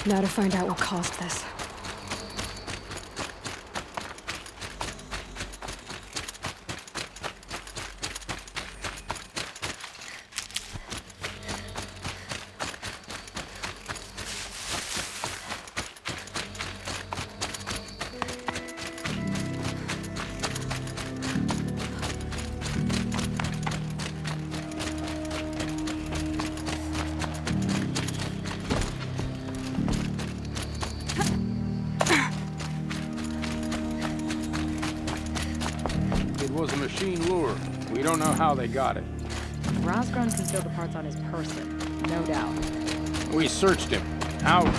Now to find out what caused this. It was a machine lure. We don't know how they got it. Rosgron concealed the parts on his person, no doubt. We searched him. Out.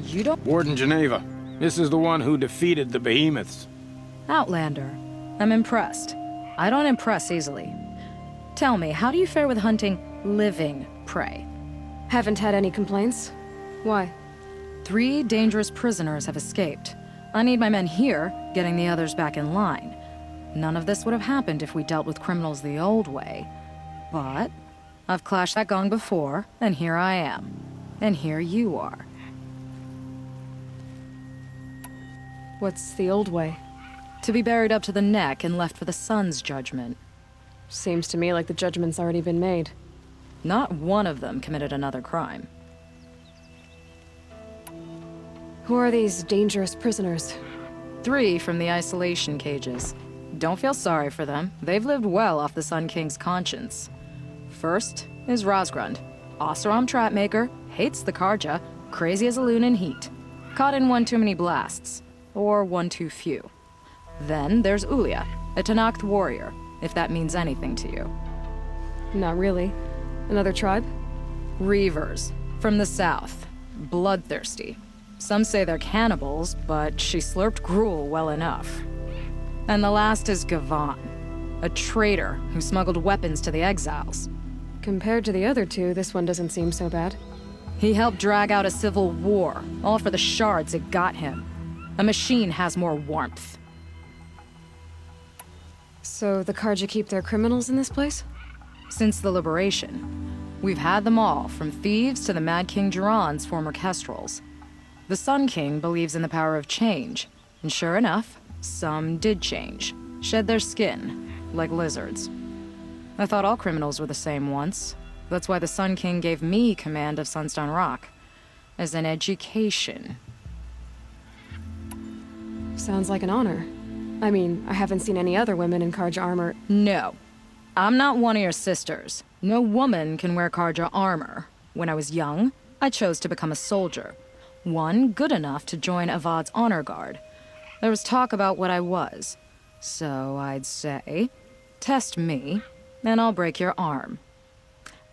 You don't— Warden Geneva. This is the one who defeated the behemoths. Outlander. I'm impressed. I don't impress easily. Tell me, how do you fare with hunting living prey? Haven't had any complaints? Why? 3 dangerous prisoners have escaped. I need my men here, getting the others back in line. None of this would have happened if we dealt with criminals the old way. But I've clashed that gong before, and here I am. And here you are. What's the old way? To be buried up to the neck and left for the sun's judgment. Seems to me like the judgment's already been made. Not one of them committed another crime. Who are these dangerous prisoners? 3 from the isolation cages. Don't feel sorry for them. They've lived well off the Sun King's conscience. First is Rosgrund. Oseram trapmaker, hates the Karja, crazy as a loon in heat. Caught in one too many blasts. Or one too few. Then there's Ulia, a Tenakth warrior, if that means anything to you. Not really. Another tribe? Reavers, from the south. Bloodthirsty. Some say they're cannibals, but she slurped gruel well enough. And the last is Gavan, a traitor who smuggled weapons to the exiles. Compared to the other 2, this one doesn't seem so bad. He helped drag out a civil war, all for the shards it got him. A machine has more warmth. So the Karja keep their criminals in this place? Since the liberation, we've had them all, from thieves to the Mad King Jiran's former kestrels. The Sun King believes in the power of change, and sure enough, some did change, shed their skin, like lizards. I thought all criminals were the same once. That's why the Sun King gave me command of Sunstone Rock, as an education. Sounds like an honor. I mean, I haven't seen any other women in Karja armor. No. I'm not one of your sisters. No woman can wear Karja armor. When I was young, I chose to become a soldier. One good enough to join Avad's honor guard. There was talk about what I was. So I'd say, test me, and I'll break your arm.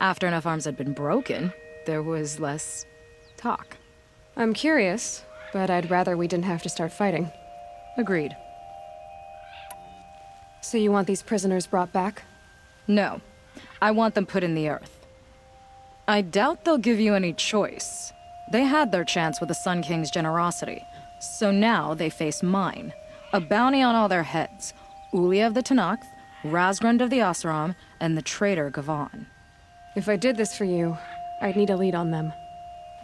After enough arms had been broken, there was less talk. I'm curious, but I'd rather we didn't have to start fighting. Agreed. So you want these prisoners brought back? No. I want them put in the earth. I doubt they'll give you any choice. They had their chance with the Sun King's generosity, so now they face mine. A bounty on all their heads. Ulia of the Tenakth, Rosgrund of the Oseram, and the traitor Gavan. If I did this for you, I'd need a lead on them.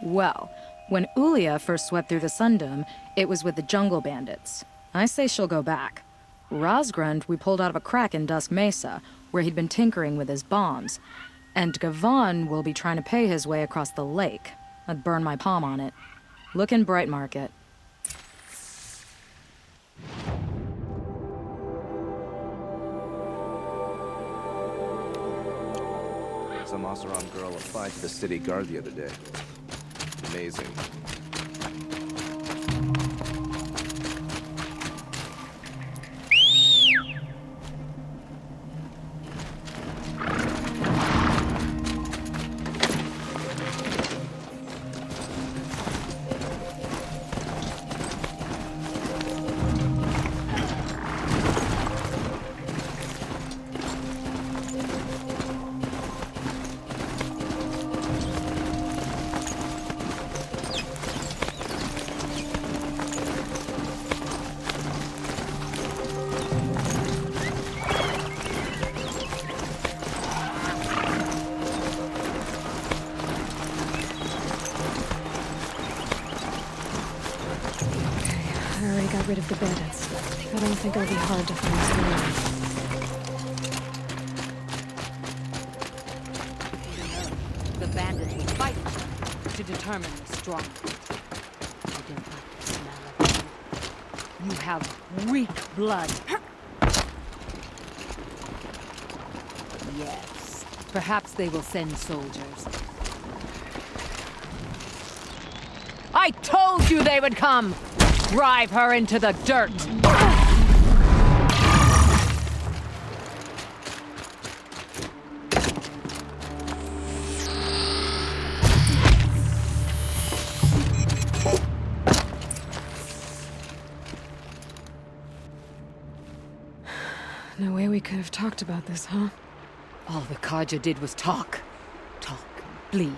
Well, when Ulia first swept through the Sundom, it was with the jungle bandits. I say she'll go back. Rosgrund we pulled out of a crack in Dusk Mesa, where he'd been tinkering with his bombs. And Gavan will be trying to pay his way across the lake. I'd burn my palm on it. Look in Bright Market. Some Oseram girl applied to the city guard the other day. Amazing. already got rid of the bandits. I don't think it'll be hard to find someone. The bandits will fight to determine the strong. I don't like the smell of you. You have weak blood. Yes, perhaps they will send soldiers. I told you they would come! Drive her into the dirt! No way we could have talked about this, huh? All the Karja did was talk. Talk and bleed.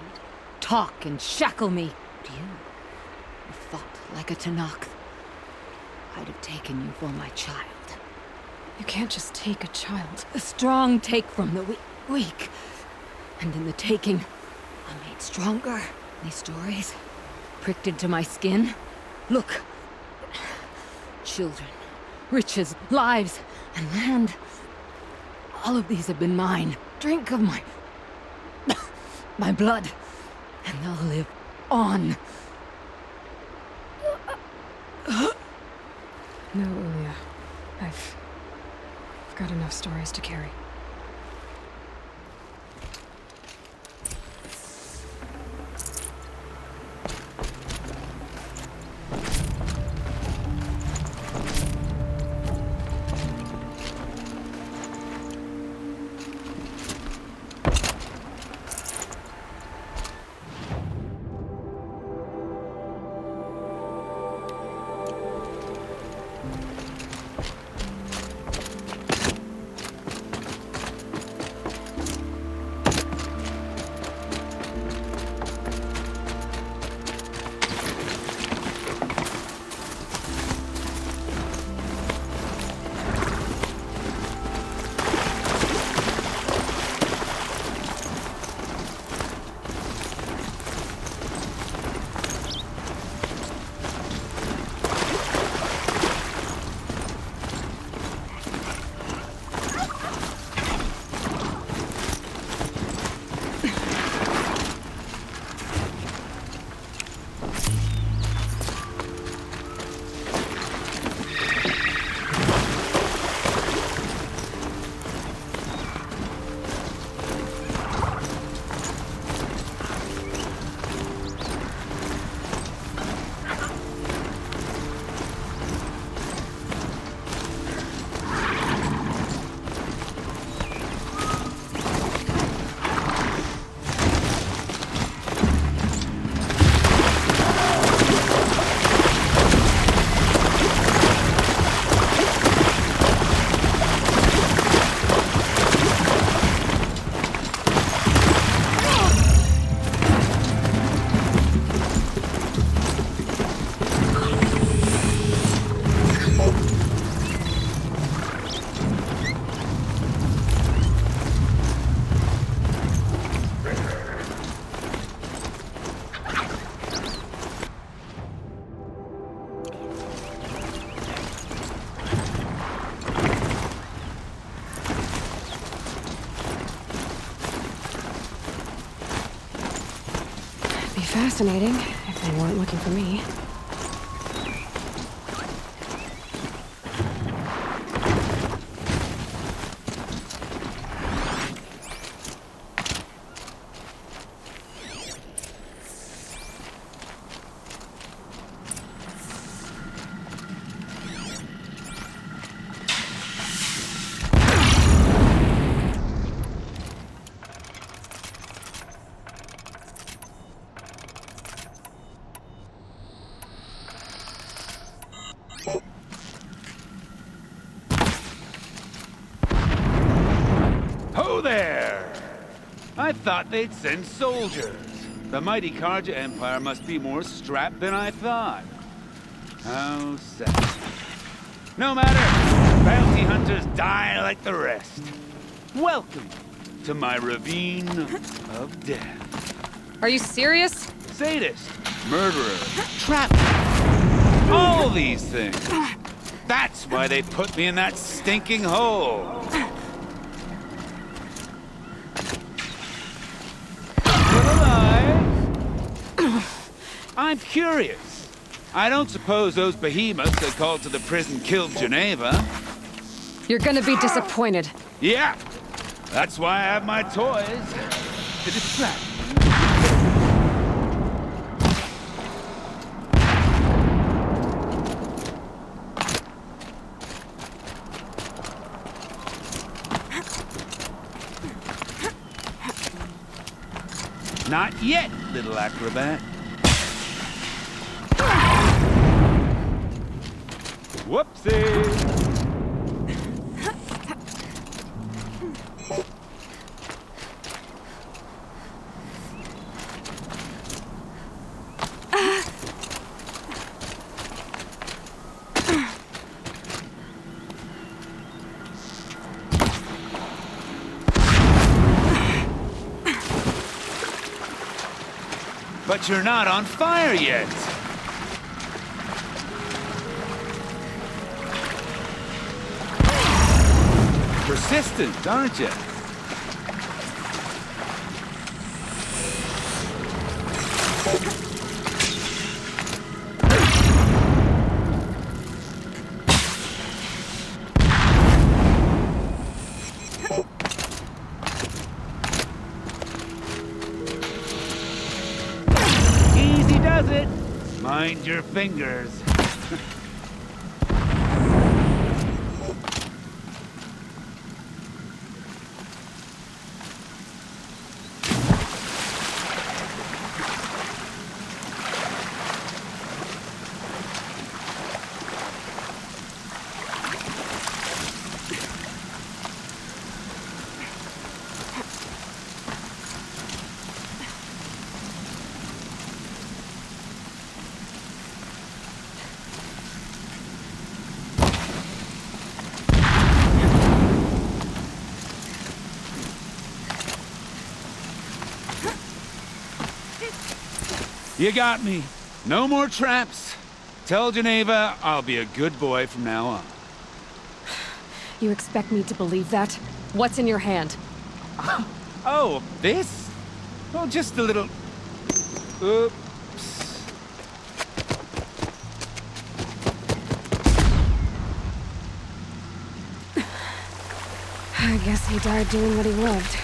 Talk and shackle me. You fought like a Tanakh. I'd have taken you for my child. You can't just take a child. The strong take from the weak. And in the taking, I'm made stronger. These stories, pricked into my skin. Look. Children, riches, lives, and land. All of these have been mine. Drink of my... my blood. And they'll live on. No, Ulia. I've got enough stories to carry. Fascinating, if they weren't looking for me. Ho there! I thought they'd send soldiers. The mighty Karja Empire must be more strapped than I thought. How sad. No matter, bounty hunters die like the rest. Welcome to my ravine of death. Are you serious? Sadist, murderer, trapper. All all these things. That's why they put me in that stinking hole. Still alive? I'm curious. I don't suppose those behemoths they called to the prison killed Geneva. You're gonna be disappointed. Yeah, that's why I have my toys to distract me. Not yet, little acrobat. Whoopsie! But you're not on fire yet. Persistent, aren't you? Easy does it. Mind your fingers. You got me. No more traps. Tell Geneva I'll be a good boy from now on. You expect me to believe that? What's in your hand? Oh, this? Well, just a little... Oops. I guess he died doing what he loved.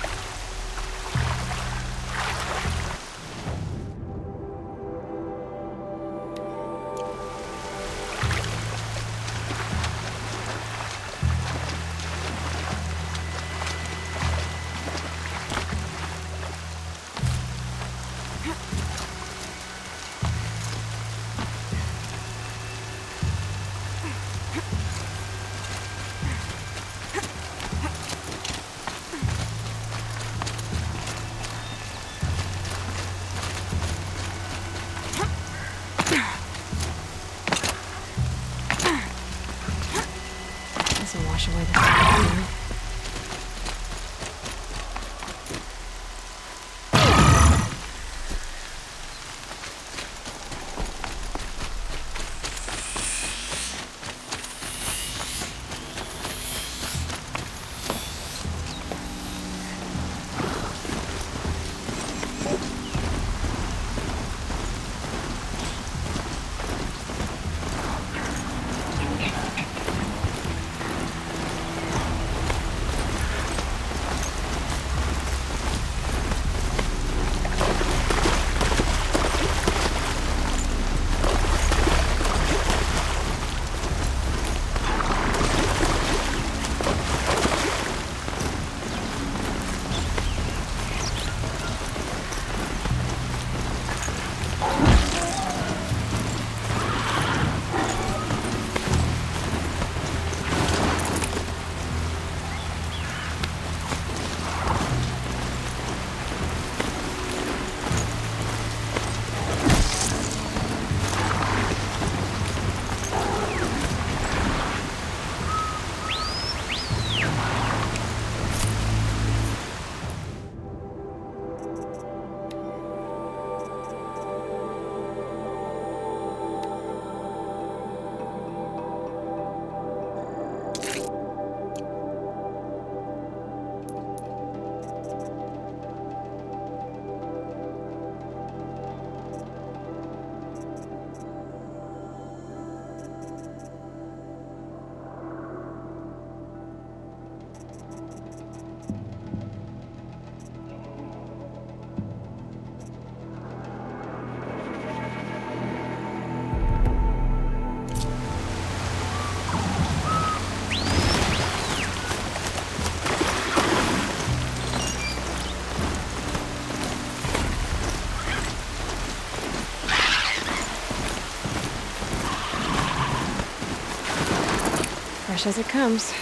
Wash away the Fresh as it comes.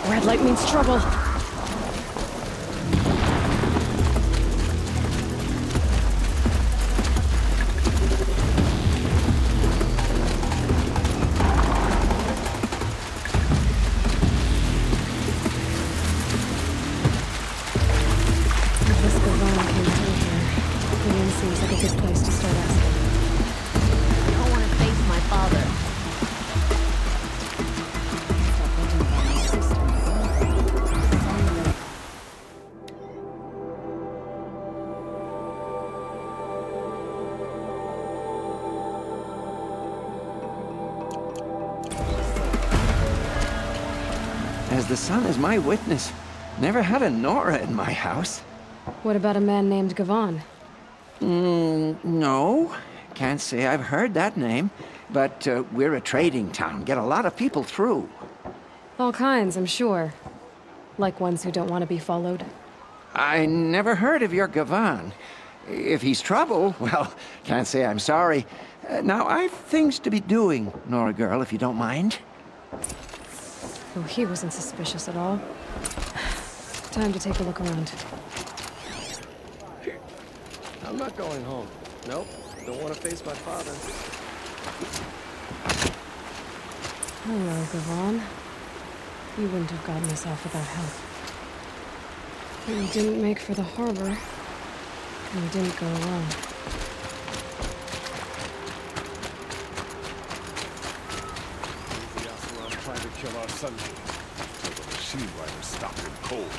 Red light means trouble. This Gavon came through here. The inn seems like a good place to start asking. I don't want to face my father. Stop thinking about my sister. As the sun is my witness, never had a Nora in my house. What about a man named Gavon? No. Can't say I've heard that name. But we're a trading town. Get a lot of people through. All kinds, I'm sure. Like ones who don't want to be followed. I never heard of your Gavon. If he's trouble, well, can't say I'm sorry. Now, I've things to be doing, Nora girl, if you don't mind. Oh, he wasn't suspicious at all. Time to take a look around. I'm not going home. Nope. Don't want to face my father. Hello, Gavon. You wouldn't have gotten us off without help. But you didn't make for the harbor, and you didn't go alone. The Oseram trying to kill our son. So the machine riders stopped him cold.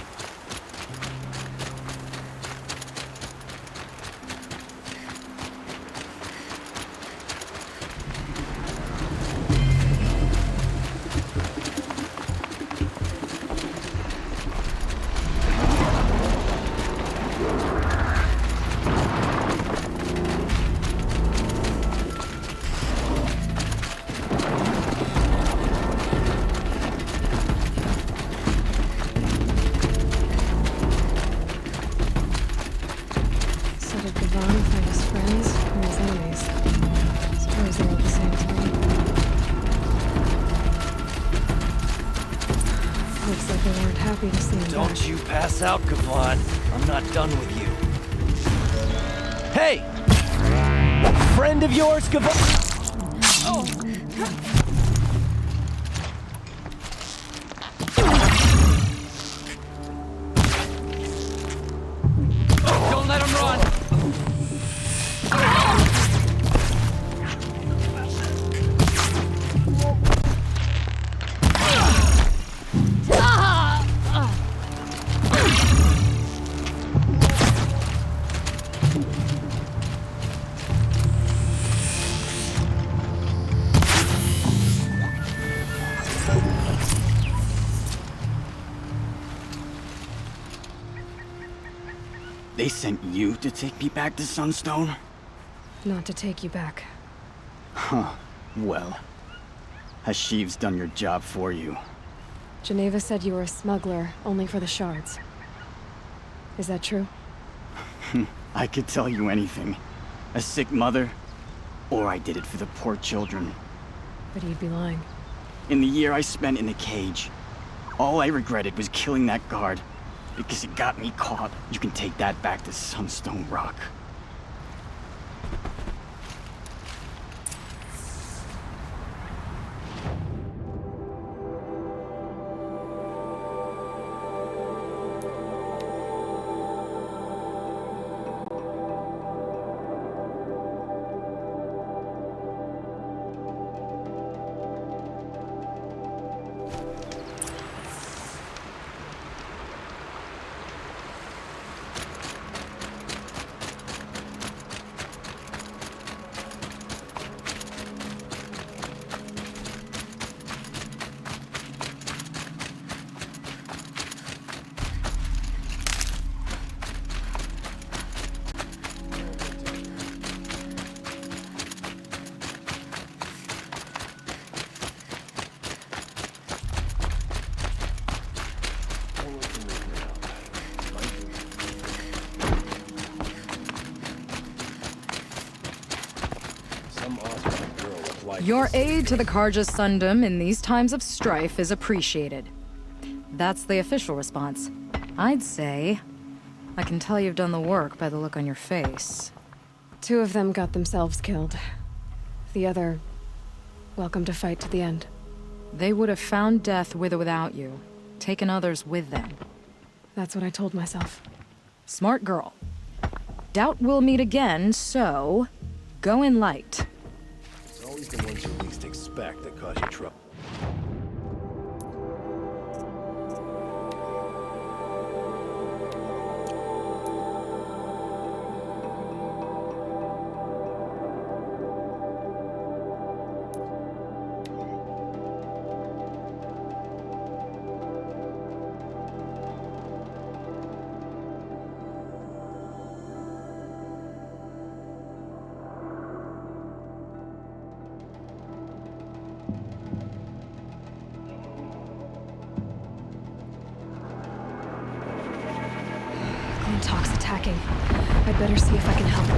weren't happy to see him back. Don't you pass out, Gavan. I'm not done with you. Hey! Friend of yours, Gavan? Don't let him run! They sent you to take me back to Sunstone? Not to take you back. Huh. Well, Hashiv's done your job for you. Geneva said you were a smuggler, only for the shards. Is that true? I could tell you anything. A sick mother, or I did it for the poor children. But you'd be lying. In the year I spent in the cage, all I regretted was killing that guard. Because it got me caught. You can take that back to Sunstone Rock. Your aid to the Karja Sundom in these times of strife is appreciated. That's the official response. I'd say I can tell you've done the work by the look on your face. 2 of them got themselves killed. The other, welcome to fight to the end. They would have found death with or without you, taken others with them. That's what I told myself. Smart girl. Doubt we'll meet again, so go in light. It's always the ones you least expect that cause you trouble. Talk's attacking. I'd better see if I can help.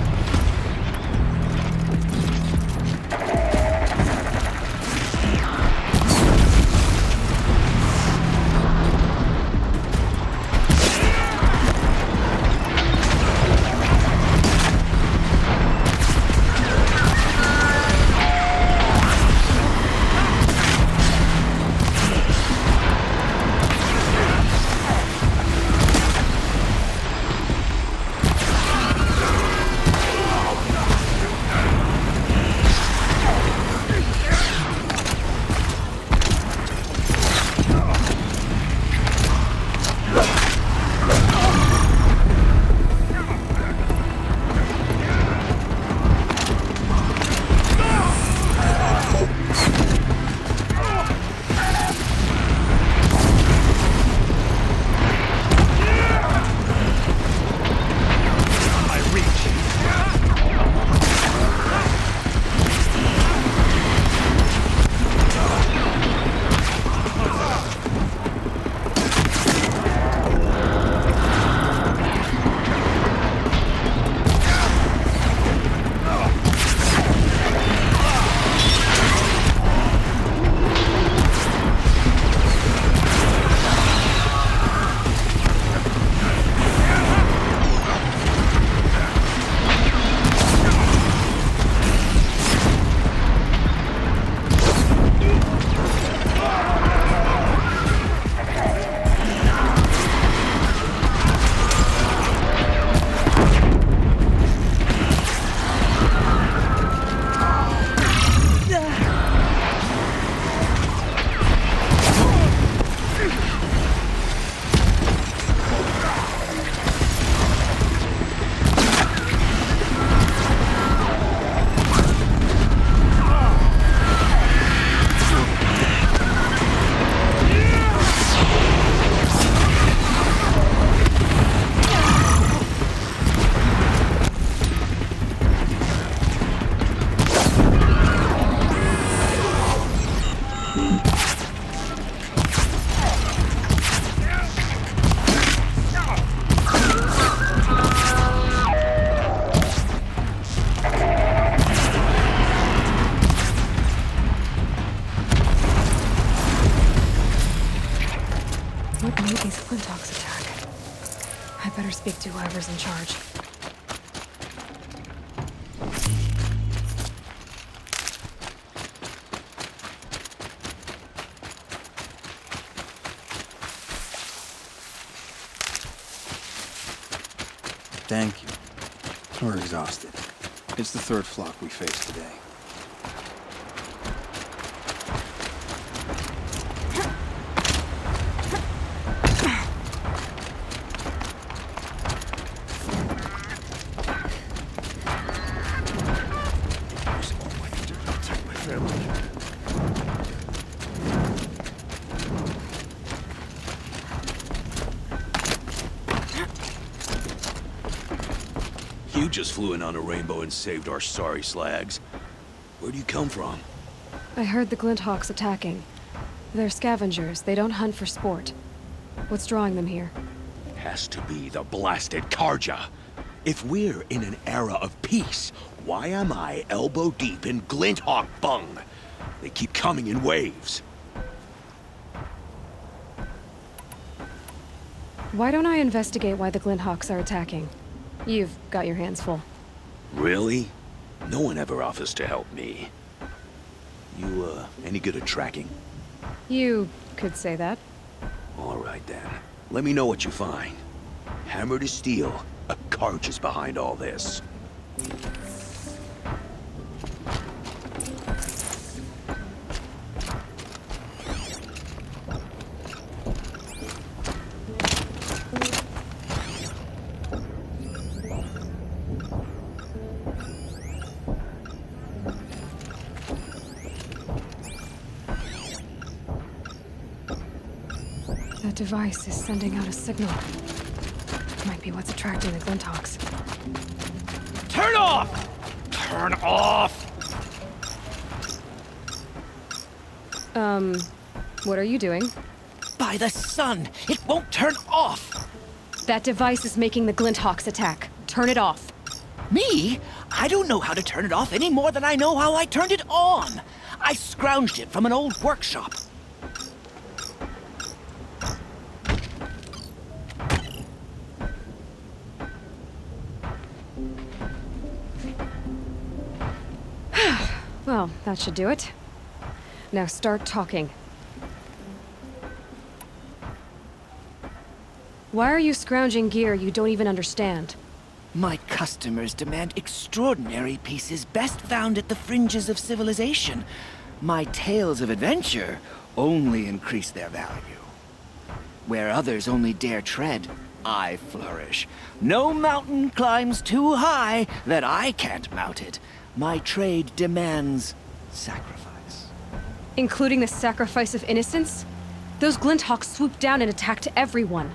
This Clintock's attack. I better speak to whoever's in charge. Thank you. We're exhausted. It's the third flock we faced today. There's all I can do to protect my family. You just flew in on a rainbow and saved our sorry slags. Where do you come from? I heard the Glinthawks attacking. They're scavengers. They don't hunt for sport. What's drawing them here? Has to be the blasted Karja. If we're in an era of peace, why am I elbow deep in Glinthawk bung? They keep coming in waves. Why don't I investigate why the Glinthawks are attacking? You've got your hands full. Really? No one ever offers to help me. You, any good at tracking? You could say that. All right, then. Let me know what you find. Hammer to steel, a Karj is behind all this. That device is sending out a signal. Might be what's attracting the Glinthawks. Turn off! Turn off! What are you doing? By the sun, it won't turn off! That device is making the Glinthawks attack. Turn it off. Me? I don't know how to turn it off any more than I know how I turned it on. I scrounged it from an old workshop. Well, that should do it. Now start talking. Why are you scrounging gear you don't even understand? My customers demand extraordinary pieces best found at the fringes of civilization. My tales of adventure only increase their value. Where others only dare tread, I flourish. No mountain climbs too high that I can't mount it. My trade demands sacrifice. Including the sacrifice of innocence? Those Glinthawks swooped down and attacked everyone.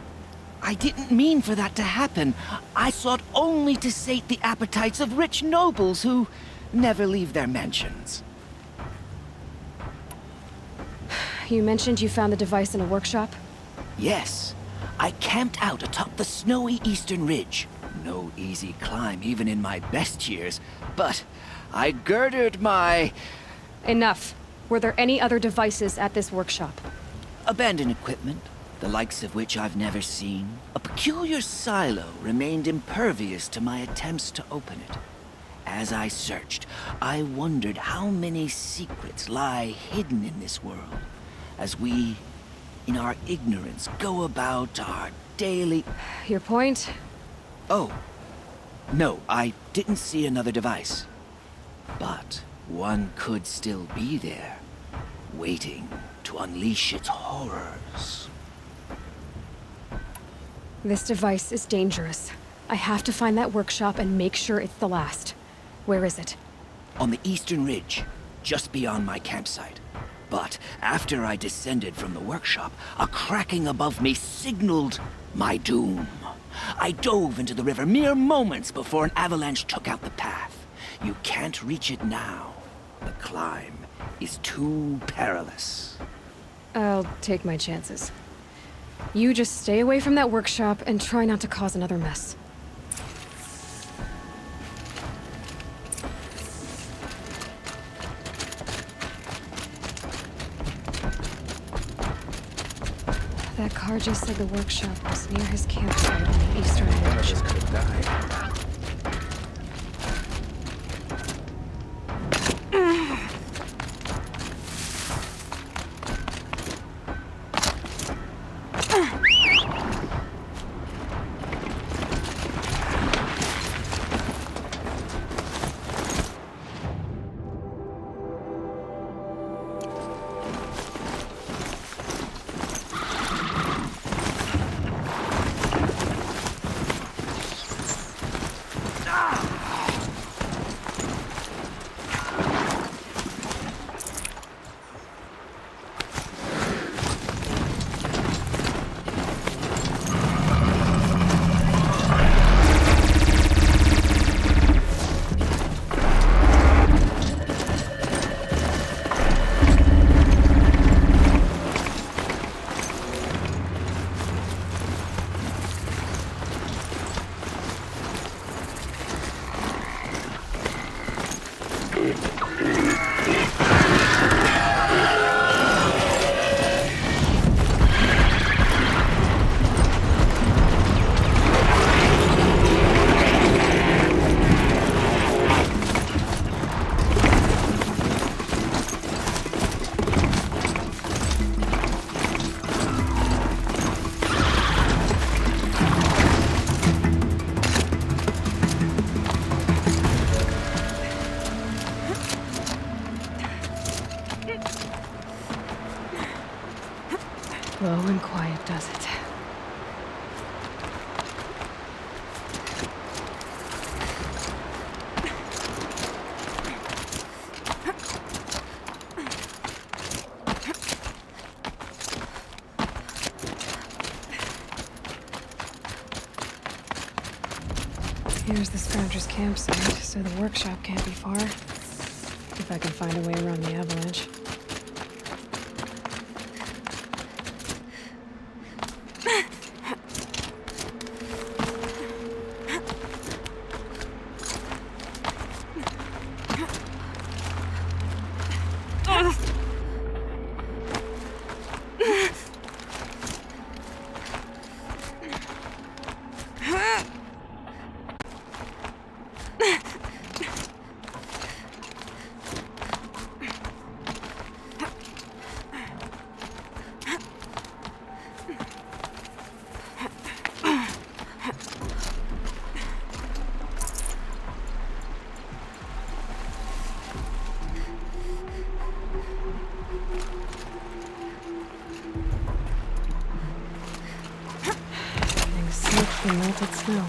I didn't mean for that to happen. I sought only to sate the appetites of rich nobles who never leave their mansions. You mentioned you found the device in a workshop? Yes. I camped out atop the snowy eastern ridge. No easy climb even in my best years, but I girded my... Enough. Were there any other devices at this workshop? abandoned equipment, the likes of which I've never seen. A peculiar silo remained impervious to my attempts to open it. As I searched, I wondered how many secrets lie hidden in this world, as we, in our ignorance, go about our daily... Your point? Oh, no, I didn't see another device. But one could still be there, waiting to unleash its horrors. This device is dangerous. I have to find that workshop and make sure it's the last. Where is it? On the eastern ridge, just beyond my campsite. But after I descended from the workshop, a cracking above me signaled my doom. I dove into the river mere moments before an avalanche took out the path. You can't reach it now. The climb is too perilous. I'll take my chances. You just stay away from that workshop and try not to cause another mess. That Karja said the workshop was near his campsite on the eastern edge. Others could have died. Low and quiet does it. Here's the Scourger's campsite, so the workshop can't be far. If I can find a way around the avalanche. The melted snow.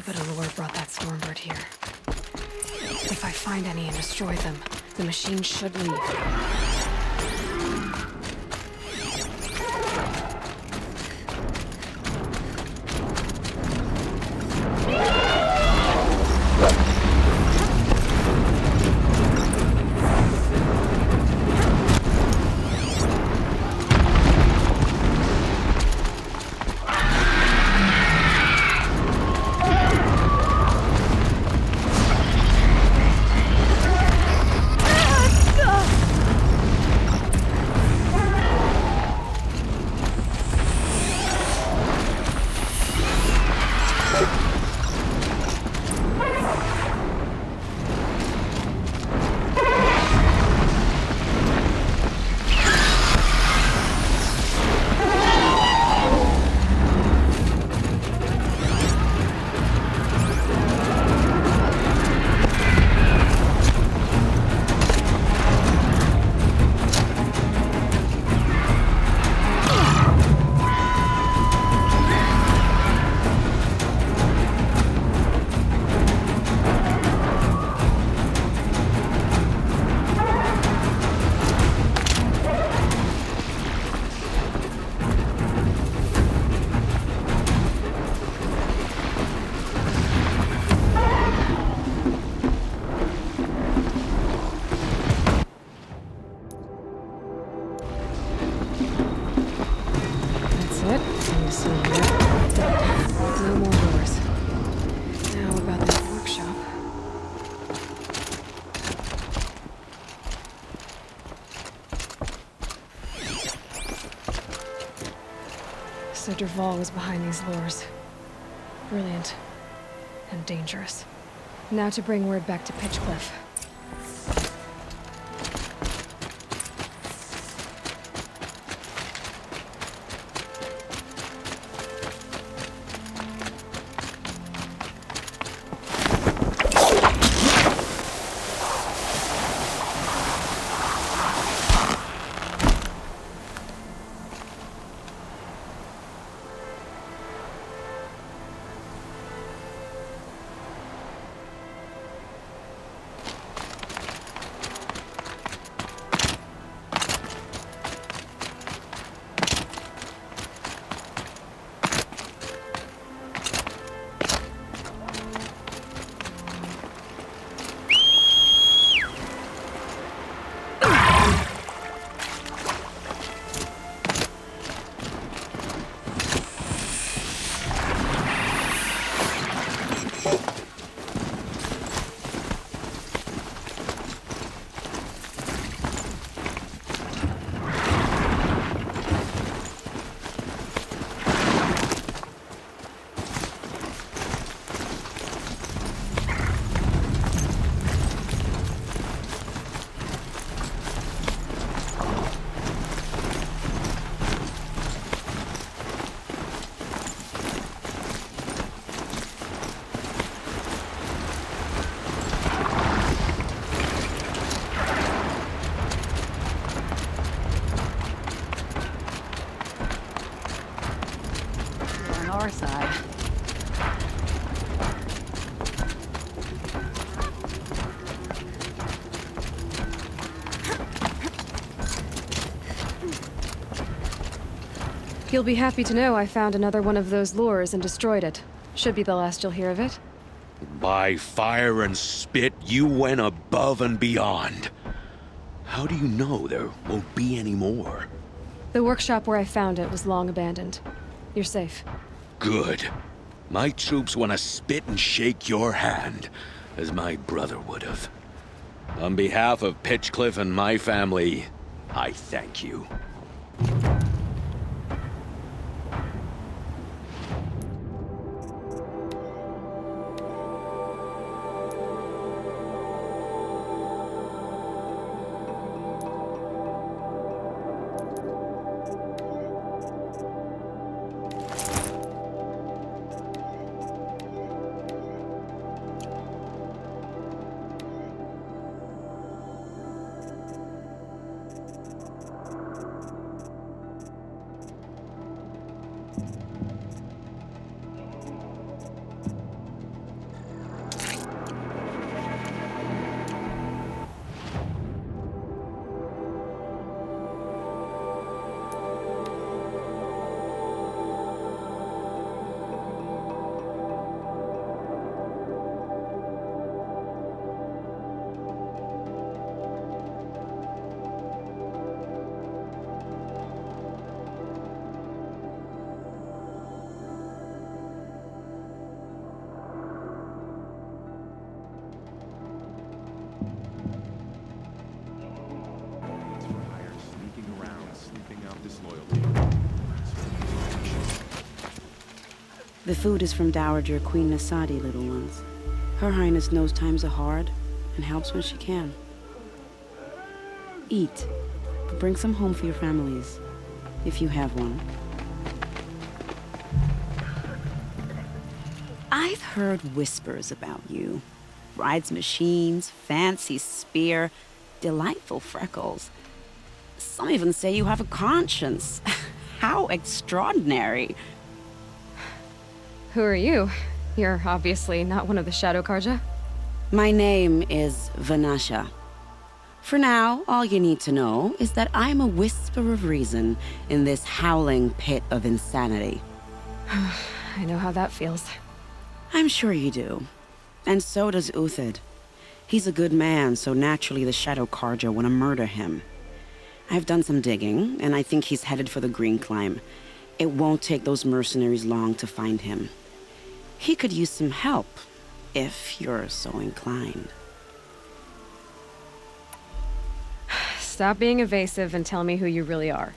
But Allure brought that Stormbird here. If I find any and destroy them, the machine should leave. No more doors. Now about that workshop. So Dervahl was behind these lures. Brilliant. And dangerous. Now to bring word back to Pitchcliff. Our side. You'll be happy to know I found another one of those lures and destroyed it. Should be the last you'll hear of it. By fire and spit, you went above and beyond. How do you know there won't be any more? The workshop where I found it was long abandoned. You're safe. Good. My troops want to spit and shake your hand, as my brother would have. On behalf of Pitchcliff and my family, I thank you. The food is from Dowager Queen Nasadi, little ones. Her Highness knows times are hard and helps when she can. Eat. Bring some home for your families, if you have one. I've heard whispers about you. Rides machines, fancy spear, delightful freckles. Some even say you have a conscience. How extraordinary. Who are you? You're obviously not one of the Shadow Karja. My name is Vanasha. For now, all you need to know is that I'm a whisper of reason in this howling pit of insanity. I know how that feels. I'm sure you do. And so does Uthid. He's a good man, so naturally the Shadow Karja want to murder him. I've done some digging, and I think he's headed for the Green Climb. It won't take those mercenaries long to find him. He could use some help, if you're so inclined. Stop being evasive and tell me who you really are.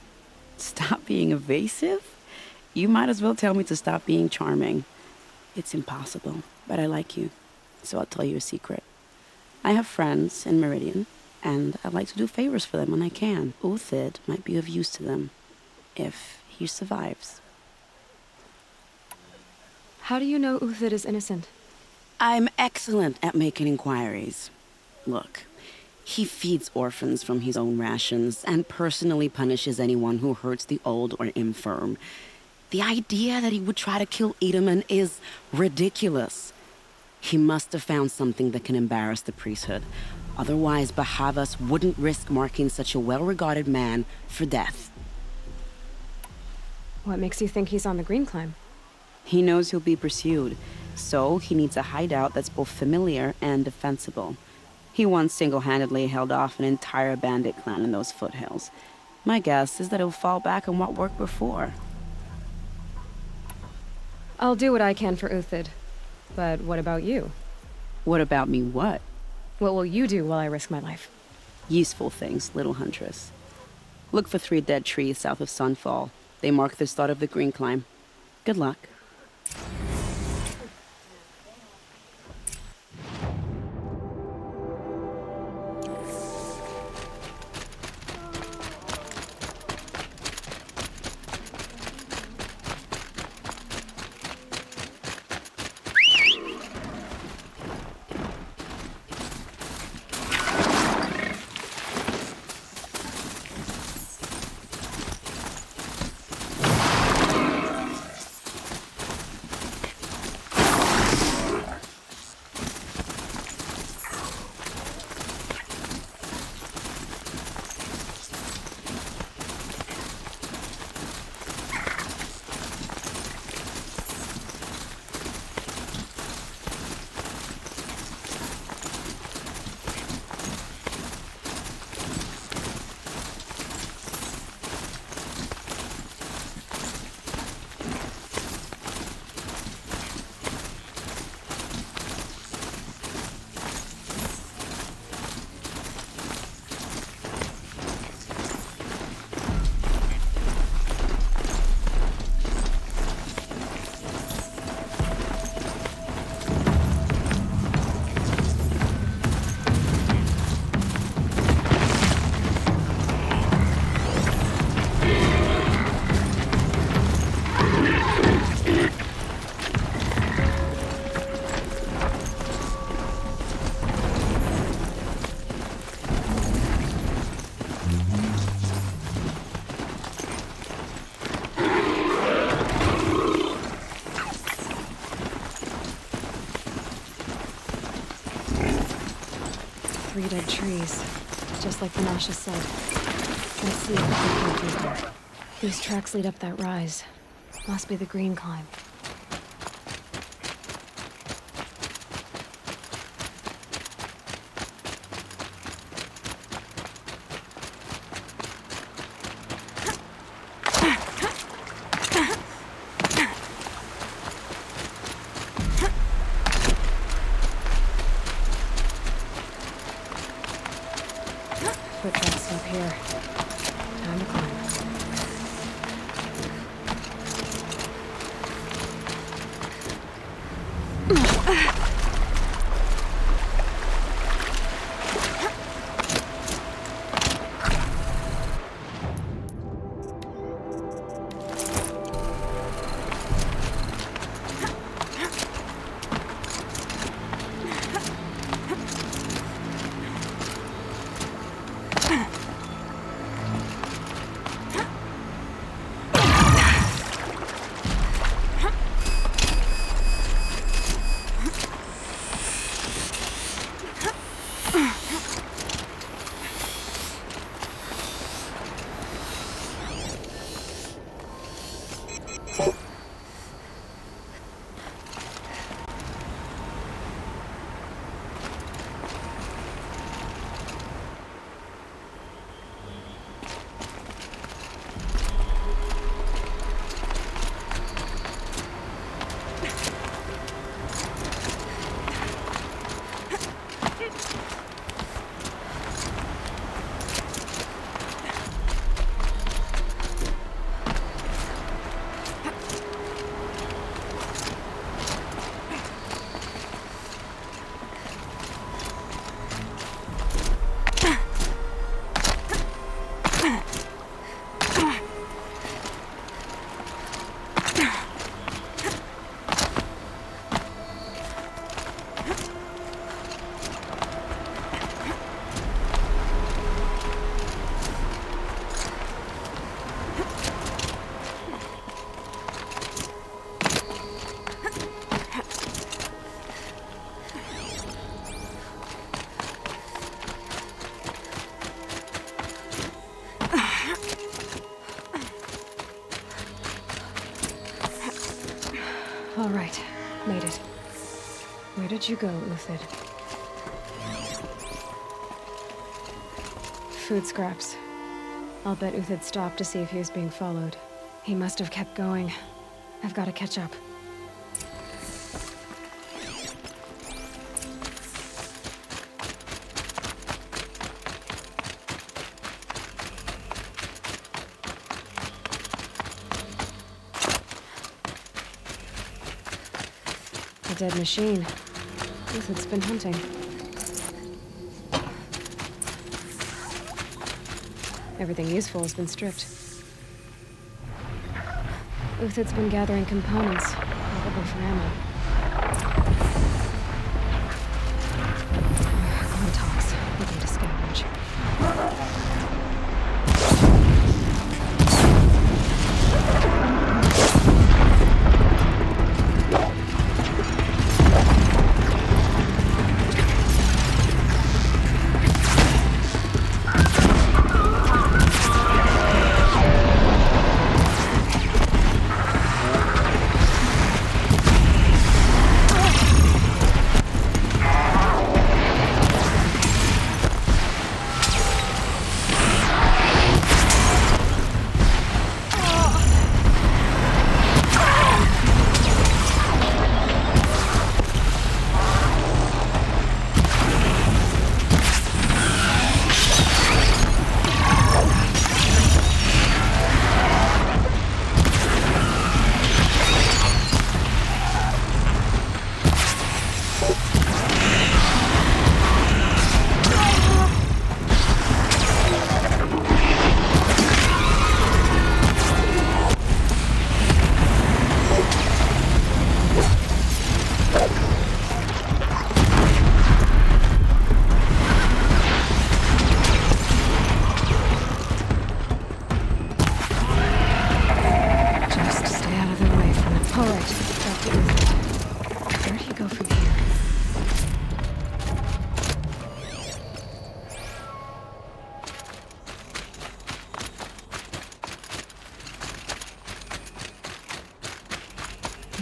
Stop being evasive? You might as well tell me to stop being charming. It's impossible, but I like you, so I'll tell you a secret. I have friends in Meridian, and I like to do favors for them when I can. Uthid might be of use to them, if he survives. How do you know Uthid is innocent? I'm excellent at making inquiries. Look, he feeds orphans from his own rations and personally punishes anyone who hurts the old or infirm. The idea that he would try to kill Itamen is ridiculous. He must have found something that can embarrass the priesthood. Otherwise, Bahavas wouldn't risk marking such a well-regarded man for death. What makes you think he's on the Green Climb? He knows he'll be pursued, so he needs a hideout that's both familiar and defensible. He once single-handedly held off an entire bandit clan in those foothills. My guess is that he'll fall back on what worked before. I'll do what I can for Uthid. But what about you? What about me what? What will you do while I risk my life? Useful things, little huntress. Look for 3 dead trees south of Sunfall. They mark the start of the Green Climb. Good luck. Dead trees, just like Vanasha said. Let's see if we can go through there. These tracks lead up that rise. Must be the Green Climb. Footprints up here. Time to climb. All right. Made it. Where did you go, Uthid? Food scraps. I'll bet Uthid stopped to see if he was being followed. He must have kept going. I've got to catch up. A dead machine. Uthid's been hunting. Everything useful has been stripped. Uthid's been gathering components, probably for ammo. On tops, looking to scavenge.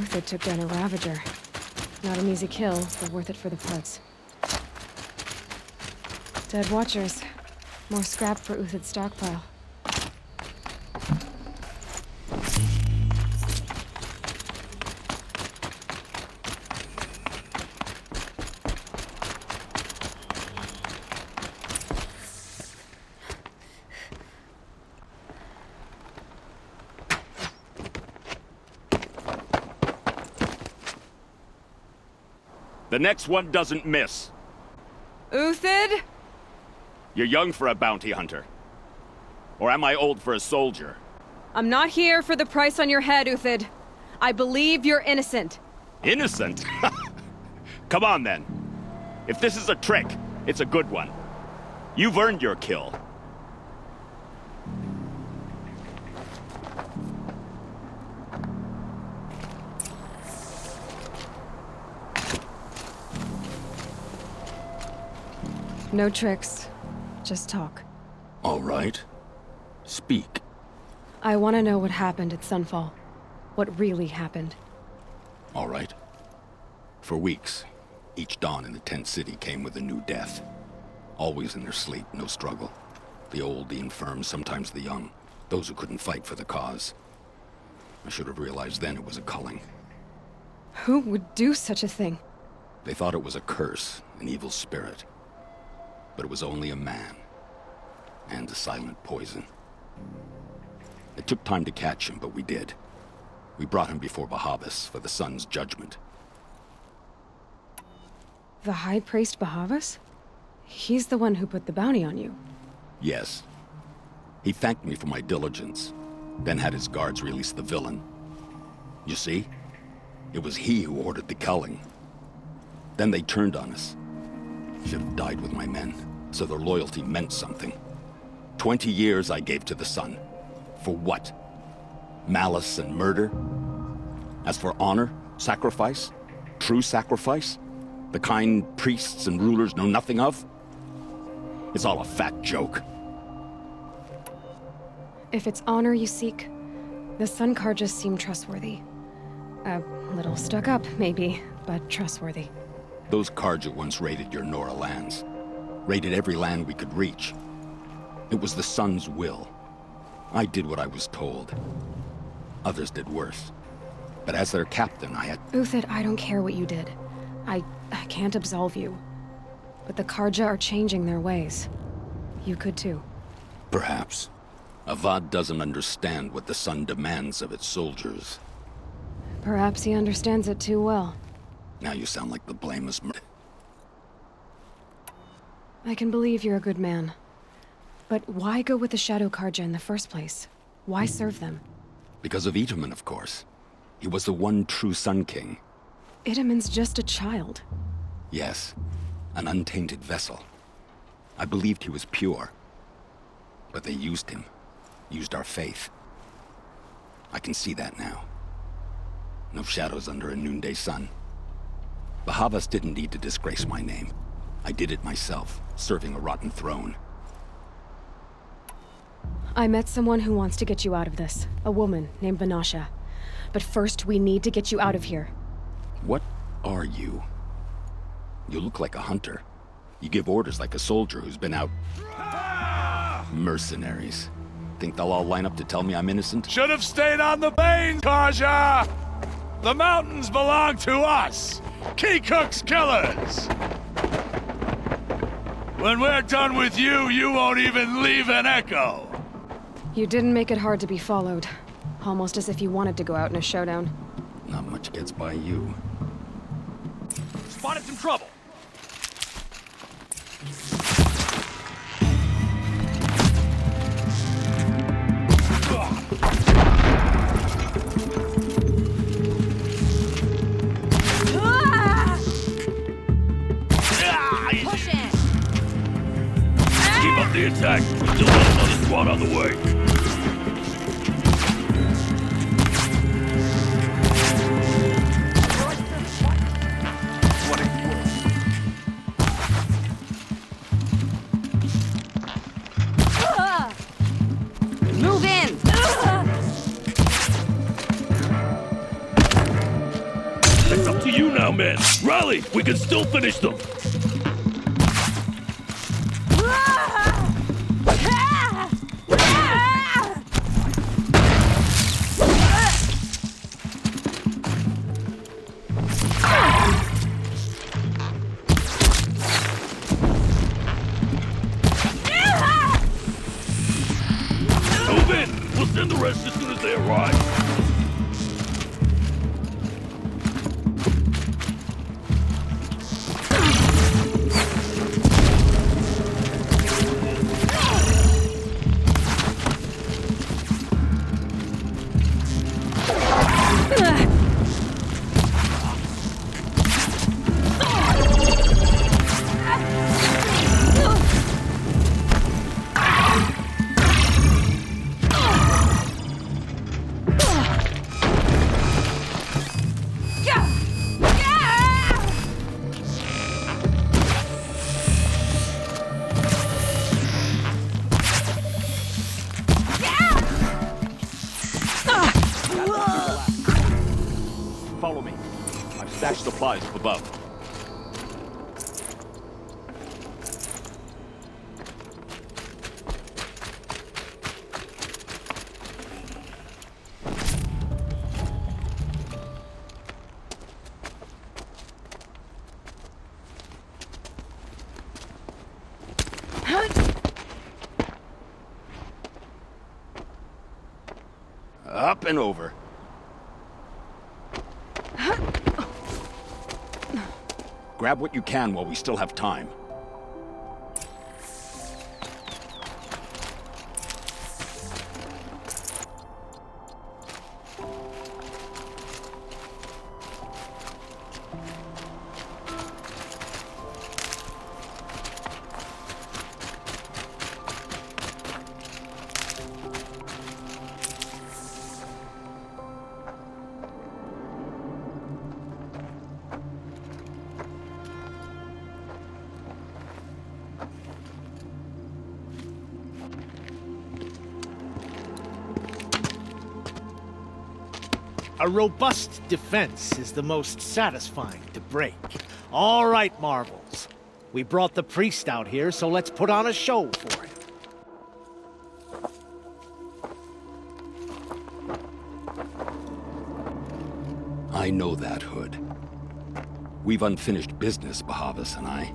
Uthid took down a Ravager. Not an easy kill, but worth it for the parts. Dead Watchers. More scrap for Uthid's stockpile. The next one doesn't miss. Uthid? You're young for a bounty hunter. Or am I old for a soldier? I'm not here for the price on your head, Uthid. I believe you're innocent. Innocent? Come on, then. If this is a trick, it's a good one. You've earned your kill. No tricks. Just talk. All right. Speak. I want to know what happened at Sunfall. What really happened. All right. For weeks, each dawn in the tent city came with a new death. Always in their sleep, no struggle. The old, the infirm, sometimes the young. Those who couldn't fight for the cause. I should have realized then it was a culling. Who would do such a thing? They thought it was a curse, an evil spirit. But it was only a man. And a silent poison. It took time to catch him, but we did. We brought him before Bahavas for the sun's judgment. The High Priest Bahavas? He's the one who put the bounty on you. Yes. He thanked me for my diligence, then had his guards release the villain. You see? It was he who ordered the culling. Then they turned on us. Should have died with my men, so their loyalty meant something. 20 years I gave to the sun. For what? Malice and murder? As for honor, sacrifice, true sacrifice, the kind priests and rulers know nothing of? It's all a fat joke. If it's honor you seek, the Sun Karjas seem trustworthy. A little stuck up, maybe, but trustworthy. Those Karja once raided your Nora lands. Raided every land we could reach. It was the Sun's will. I did what I was told. Others did worse. But as their captain, I had... Uthid, I don't care what you did. I can't absolve you. But the Karja are changing their ways. You could too. Perhaps. Avad doesn't understand what the Sun demands of its soldiers. Perhaps he understands it too well. Now you sound like the blameless I can believe you're a good man. But why go with the Shadow Karja in the first place? Why serve them? Because of Itamen, of course. He was the one true Sun King. Itamen's just a child. Yes, an untainted vessel. I believed he was pure. But they used him. Used our faith. I can see that now. No shadows under a noonday sun. Bahavas didn't need to disgrace my name. I did it myself, serving a rotten throne. I met someone who wants to get you out of this. A woman named Vanasha. But first, we need to get you out of here. What are you? You look like a hunter. You give orders like a soldier who's been out... Mercenaries. Think they'll all line up to tell me I'm innocent? Should have stayed on the plains, Karja! The mountains belong to us! Keycook's killers! When we're done with you, you won't even leave an echo! You didn't make it hard to be followed. Almost as if you wanted to go out in a showdown. Not much gets by you. Spotted some trouble! Push it! Keep up the attack. We still have another squad on the way. Move in! It's up to you now, man. Rally! We can still finish them. Move in! We'll send the rest as soon as they arrive. Follow me. I've stashed supplies up above. Up and over. Grab what you can while we still have time. A robust defense is the most satisfying to break. All right, Marvels. We brought the priest out here, so let's put on a show for him. I know that, Hood. We've unfinished business, Bahavas and I.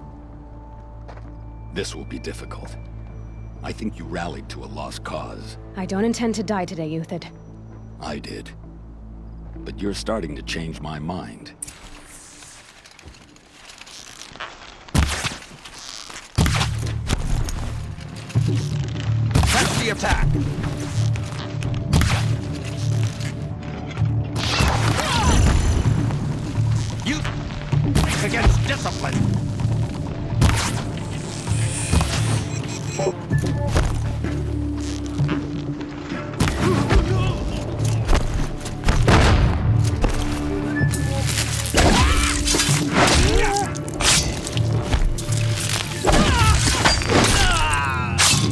This will be difficult. I think you rallied to a lost cause. I don't intend to die today, Uthid. I did. But you're starting to change my mind. Press the attack! You against discipline!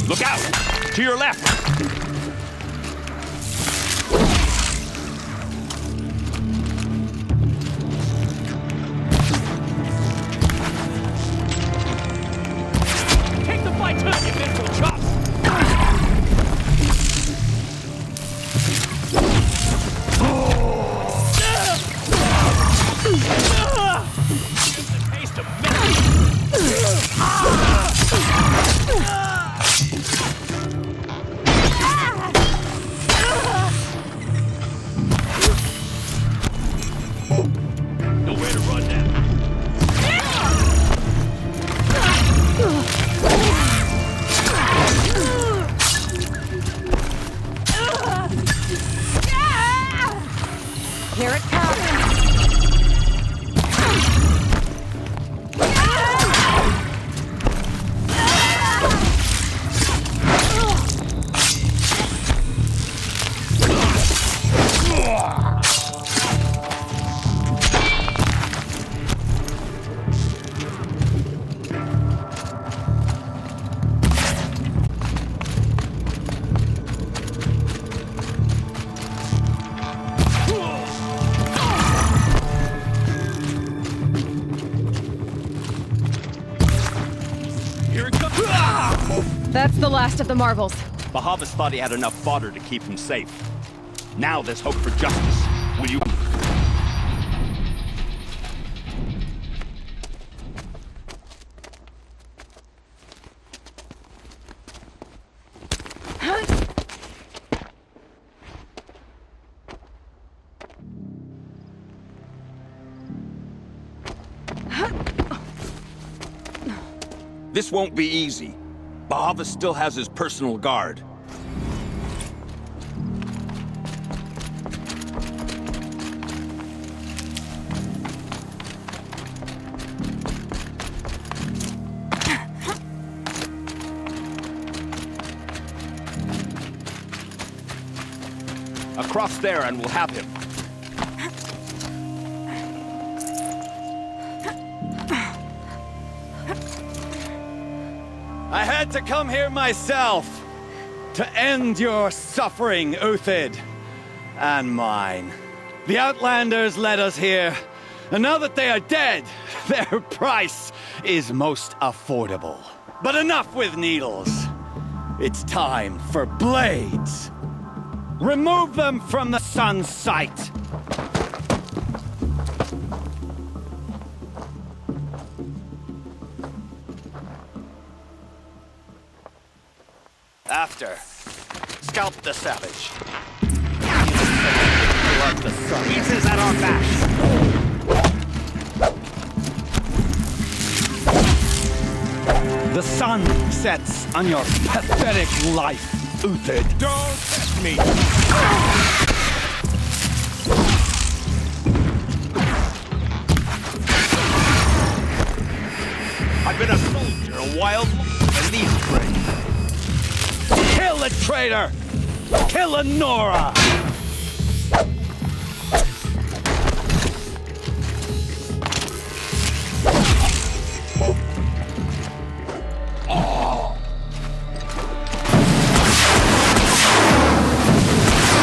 Look out! To your left! Take the fight to you miserable chops! Use the taste of nowhere to run now. Here it comes. That's the last of the Marvels. Bahavas thought he had enough fodder to keep him safe. Now there's hope for justice. Will you... This won't be easy. Bahavas still has his personal guard. Across there and we'll have him. I had to come here myself to end your suffering, Uthid, and mine. The Outlanders led us here, and now that they are dead, their price is most affordable. But enough with needles. It's time for blades. Remove them from the sun's sight. After, scalp the savage. Blood the sun eases at our backs. The sun sets on your pathetic life, Uthid. Don't test me! I've been a soldier a while longer than these brave. Kill the traitor! Kill Lenora!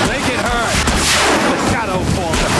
Make it hurt! The shadow falls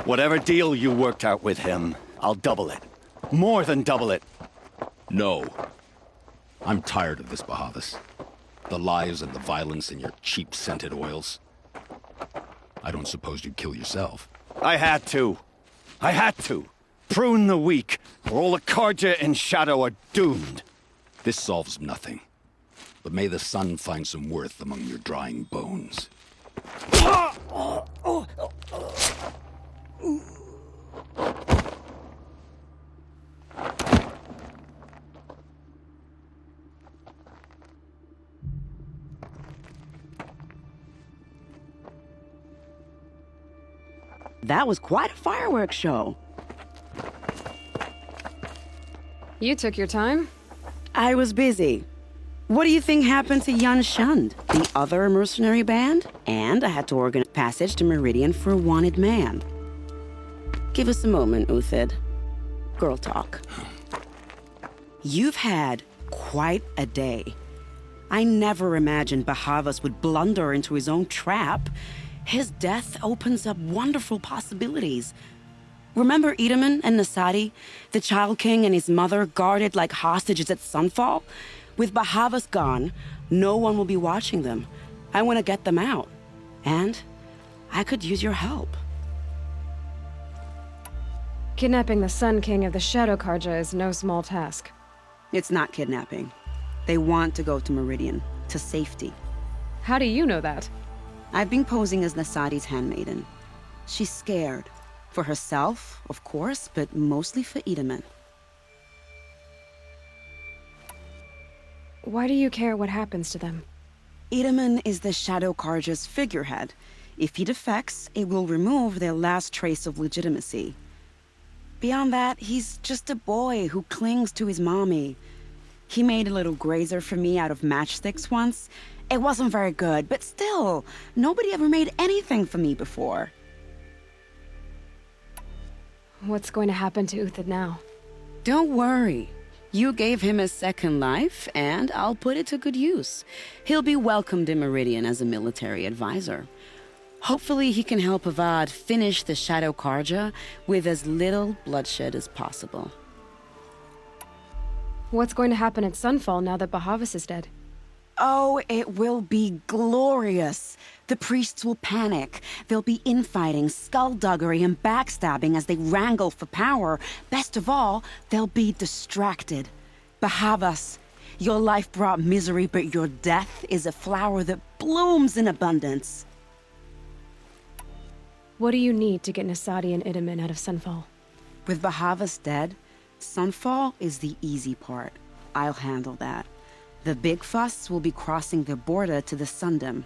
Whatever deal you worked out with him, I'll double it. More than double it. No. I'm tired of this, Bahavas. The lies and the violence and your cheap-scented oils. I don't suppose you'd kill yourself. I had to. I had to. Prune the weak, or all the Karja in Shadow are doomed. This solves nothing. But may the sun find some worth among your drying bones. That was quite a fireworks show. You took your time? I was busy. What do you think happened to Yun Shund, the other mercenary band? And I had to organize passage to Meridian for a wanted man. Give us a moment, Uthid. Girl talk. You've had quite a day. I never imagined Bahavas would blunder into his own trap. His death opens up wonderful possibilities. Remember Itamen and Nasadi, the Child King and his mother guarded like hostages at Sunfall? With Bahavas gone, no one will be watching them. I want to get them out. And I could use your help. Kidnapping the Sun King of the Shadow Karja is no small task. It's not kidnapping. They want to go to Meridian, to safety. How do you know that? I've been posing as Nasadi's handmaiden. She's scared. For herself, of course, but mostly for Itamen. Why do you care what happens to them? Itamen is the Shadow Karja's figurehead. If he defects, it will remove their last trace of legitimacy. Beyond that, he's just a boy who clings to his mommy. He made a little grazer for me out of matchsticks once. It wasn't very good, but still, nobody ever made anything for me before. What's going to happen to Uthid now? Don't worry. You gave him a second life, and I'll put it to good use. He'll be welcomed in Meridian as a military advisor. Hopefully he can help Avad finish the Shadow Karja with as little bloodshed as possible. What's going to happen at Sunfall now that Bahavas is dead? Oh, it will be glorious. The priests will panic. There'll be infighting, skullduggery, and backstabbing as they wrangle for power. Best of all, they'll be distracted. Bahavas, your life brought misery, but your death is a flower that blooms in abundance. What do you need to get Nasadi and Itamen out of Sunfall? With Bahavas dead, Sunfall is the easy part. I'll handle that. The big fuss will be crossing the border to the Sundom.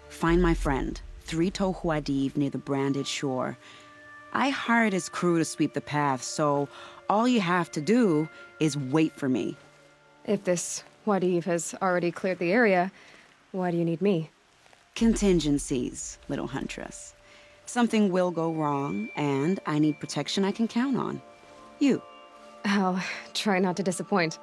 Find my friend, 3-Toe Huadiv, near the branded shore. I hired his crew to sweep the path, so all you have to do is wait for me. If this Huadiv has already cleared the area, why do you need me? Contingencies, little huntress. Something will go wrong, and I need protection I can count on. You. I'll try not to disappoint.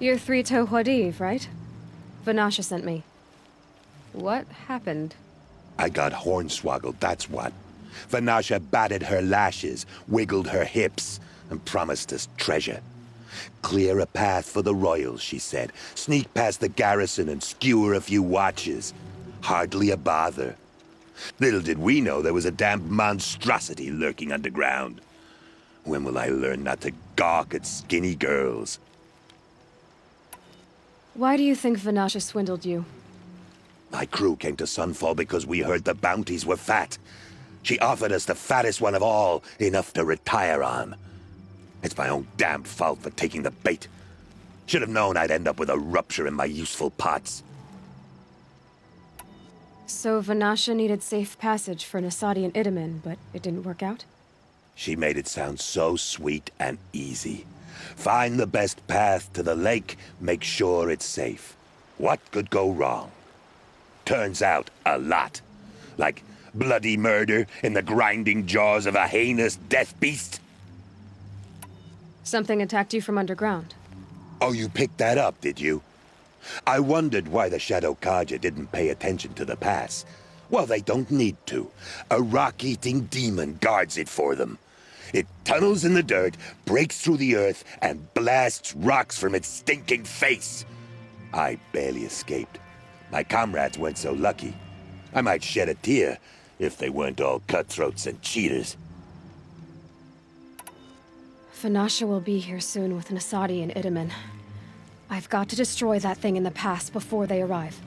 You're 3-Toe Huadiv, right? Vanasha sent me. What happened? I got hornswoggled, that's what. Vanasha batted her lashes, wiggled her hips, and promised us treasure. Clear a path for the royals, she said. Sneak past the garrison and skewer a few watches. Hardly a bother. Little did we know there was a damned monstrosity lurking underground. When will I learn not to gawk at skinny girls? Why do you think Vanasha swindled you? My crew came to Sunfall because we heard the bounties were fat. She offered us the fattest one of all, enough to retire on. It's my own damned fault for taking the bait. Should have known I'd end up with a rupture in my useful parts. So Vanasha needed safe passage for Nasadi and Itamen, but it didn't work out? She made it sound so sweet and easy. Find the best path to the lake, make sure it's safe. What could go wrong? Turns out, a lot. Like bloody murder in the grinding jaws of a heinous death beast. Something attacked you from underground. Oh, you picked that up, did you? I wondered why the Shadow Carja didn't pay attention to the pass. Well, they don't need to. A rock-eating demon guards it for them. It tunnels in the dirt, breaks through the earth, and blasts rocks from its stinking face. I barely escaped. My comrades weren't so lucky. I might shed a tear if they weren't all cutthroats and cheaters. Vanasha will be here soon with Nasadi and Itamen. I've got to destroy that thing in the pass before they arrive.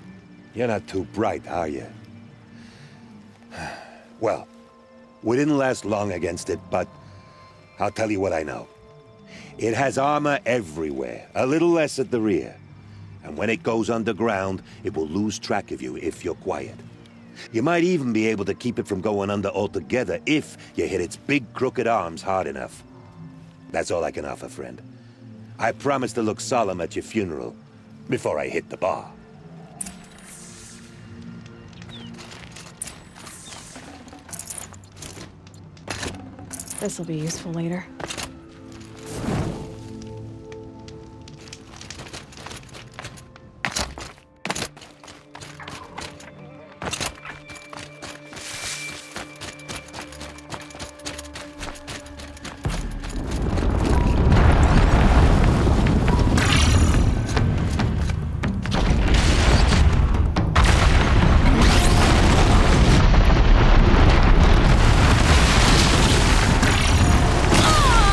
You're not too bright, are you? Well, we didn't last long against it, but I'll tell you what I know. It has armor everywhere, a little less at the rear. And when it goes underground, it will lose track of you if you're quiet. You might even be able to keep it from going under altogether if you hit its big crooked arms hard enough. That's all I can offer, friend. I promise to look solemn at your funeral before I hit the bar. This'll be useful later. Ah!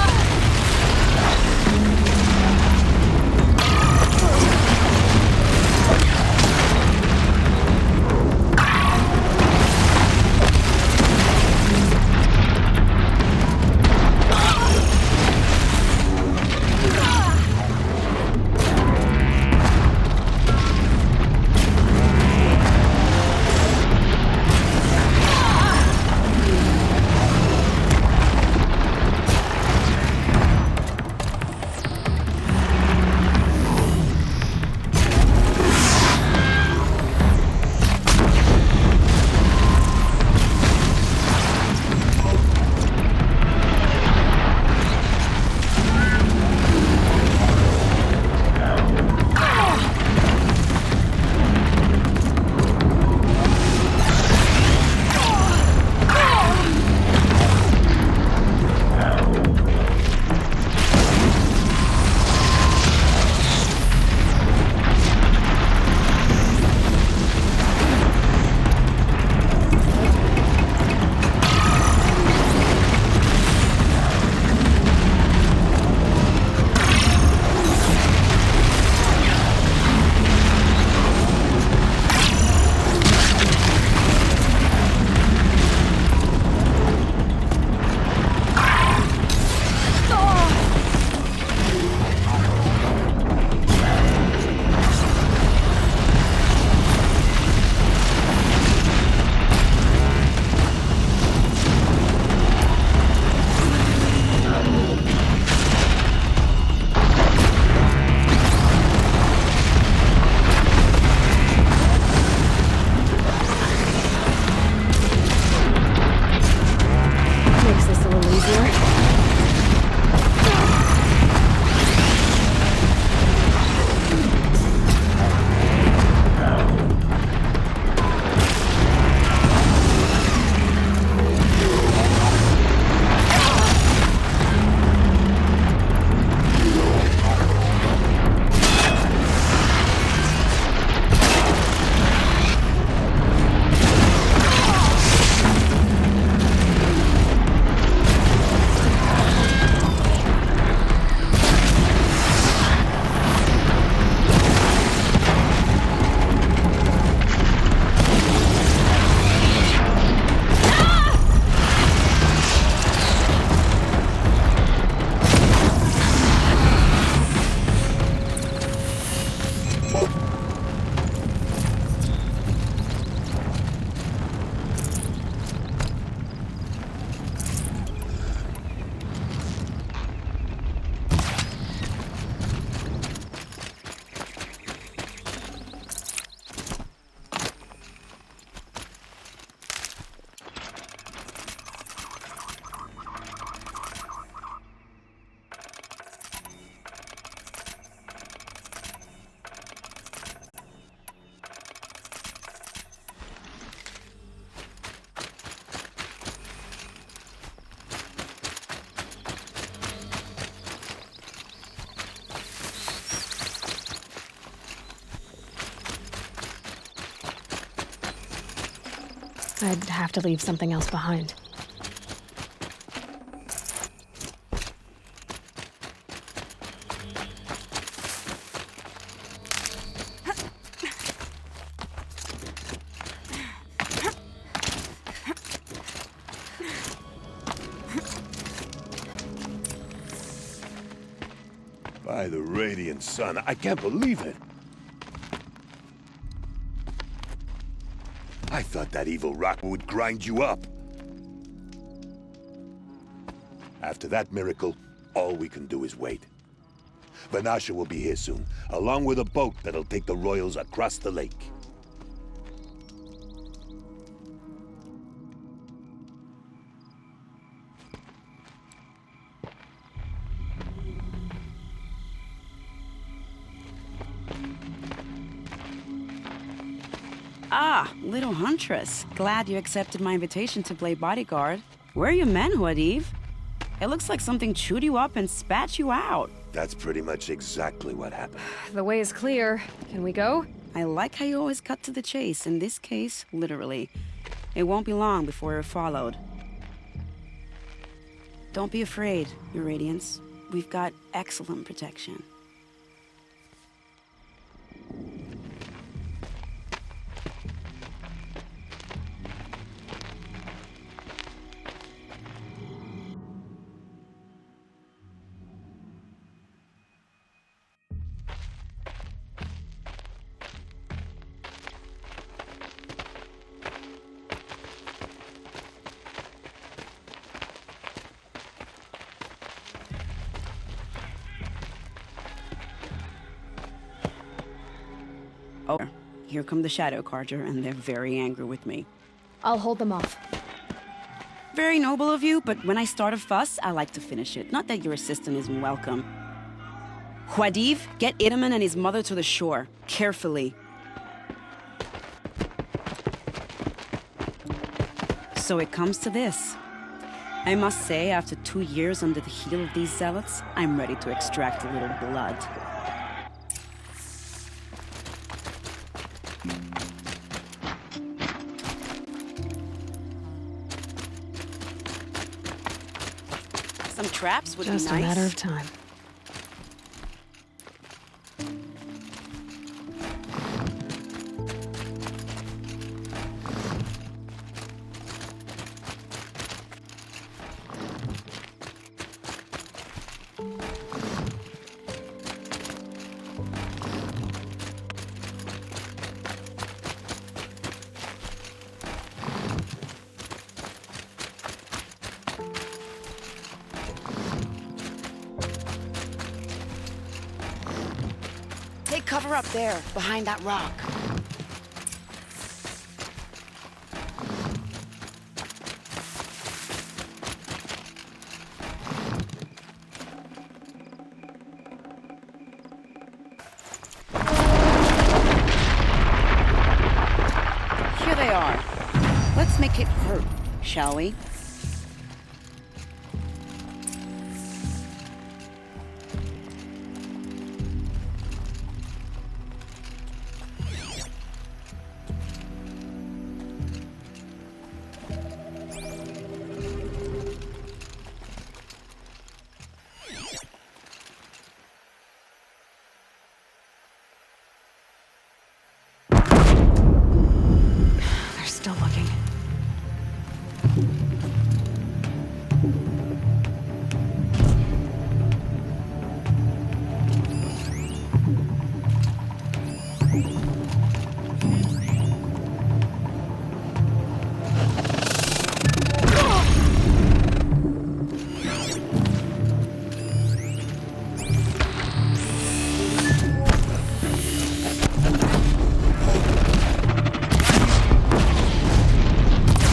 I'd have to leave something else behind. By the radiant sun, I can't believe it. I thought that evil rock would grind you up. After that miracle, all we can do is wait. Vanasha will be here soon, along with a boat that'll take the royals across the lake. Ah, little huntress. Glad you accepted my invitation to play bodyguard. Where are your men, Uthid? It looks like something chewed you up and spat you out. That's pretty much exactly what happened. The way is clear. Can we go? I like how you always cut to the chase. In this case, literally. It won't be long before you're followed. Don't be afraid, Your Radiance. We've got excellent protection. Oh, here come the Shadow Carja, and they're very angry with me. I'll hold them off. Very noble of you, but when I start a fuss, I like to finish it. Not that your assistant isn't welcome. Uthid, get Itamen and his mother to the shore. Carefully. So it comes to this. I must say, after 2 years under the heel of these zealots, I'm ready to extract a little blood. Some traps would be nice. Just a matter of time. Take cover up there, behind that rock. Here they are. Let's make it hurt, shall we? They're still looking.